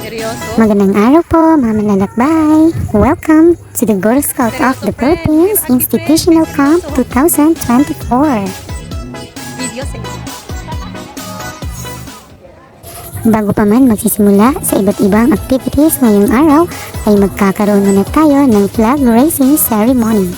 Seryoso? Magandang araw po, mga manlalakbay. Welcome to the Girl Scout of the Philippines Institutional Camp 2024. Video sa Bago pa man magsisimula sa iba't ibang activities ngayong araw, ay magkakaroon muna tayo ng flag raising ceremony.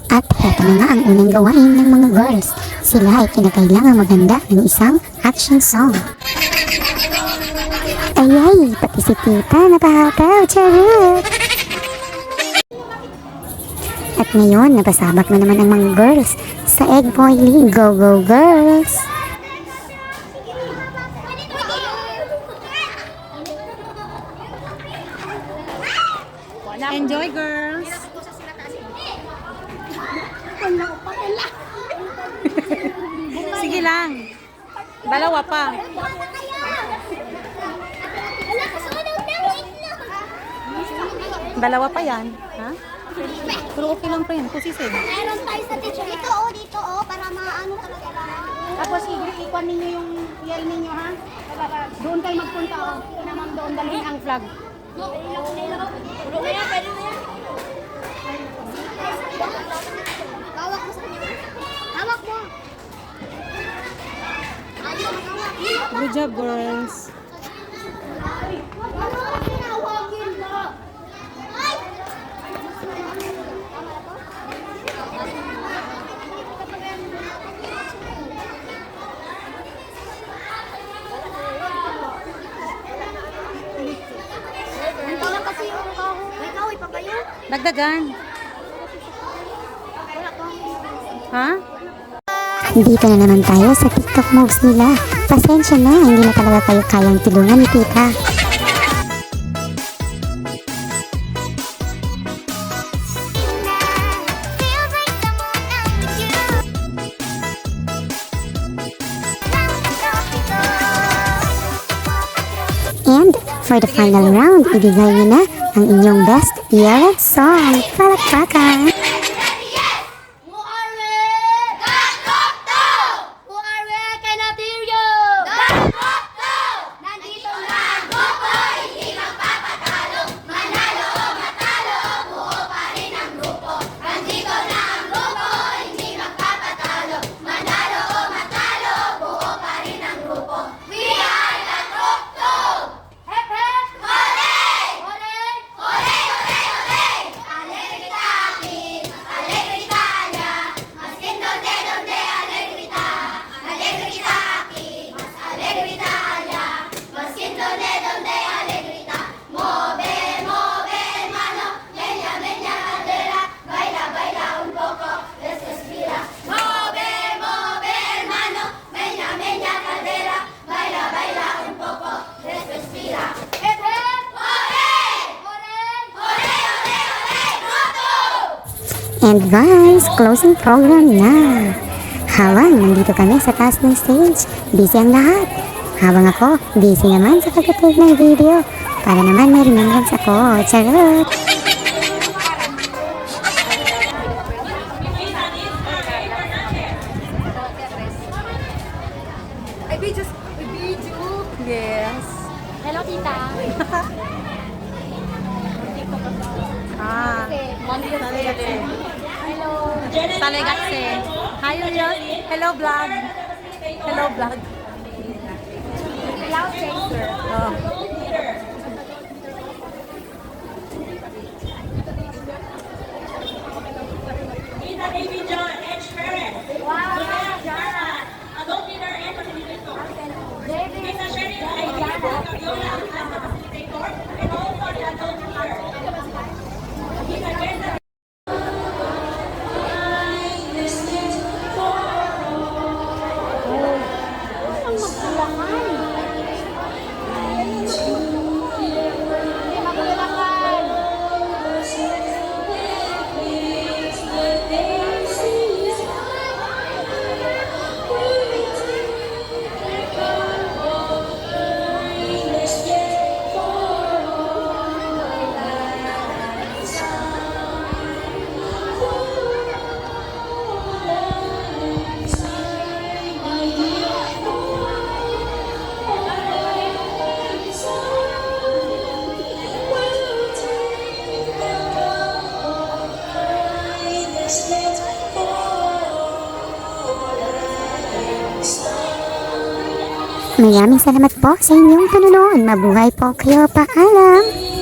At heto na nga ang unang gawain ng mga girls. Sila ay kinakailangang maghanda ng isang action song. Ayay, pati si tita napahataw, charot! At ngayon, napasabak na naman ang mga girls sa Egg Boiling. Go, go, girls! Enjoy, girls! Sige lang. Dalawa pa. Dalawa pa yan. Ha? Pero okay lang, friend. Kusisig. Meron tayo sa teacher. Dito para maano talaga lang. Tapos ikuan ninyo yung yell ninyo, ha? Doon kayo magpunta, Namang doon dalhin ang flag. Puro na yan, pwede na yan. Hawak mo sa kanya. Hawak mo. Ayaw, hawak. Good job, girls. Dagdagan. Ha? Dito na naman tayo sa TikTok moves nila. Pasensya na, hindi na talaga kayo kayang tulungan ni tita. And for the final round, ibigay niyo na ang inyong best yelled song. Palakpakan! And guys, closing program na. Habang nandito kami sa taas ng stage, busy ang lahat. Habang ako, busy naman sa pag-take ng video. Para naman may remembrance ako. Charot! Ay, video. Yes. Hello, tita. Talagatse. Hello. Talagatse. Hi, Julius. Hello, vlog. Hello, vlog. Cloud chaser. Oo. Rita David John, Edge Perez. Wow. Rita Jara, adult leader and facilitator. Rita Sherry, Ayala, Cabiola, as a facilitator, and also the adult leader. Rita Jessa, Ang magkulakan. Hindi magkulakan. Maraming salamat po sa inyong panonood. Mabuhay po kayo. Paalam!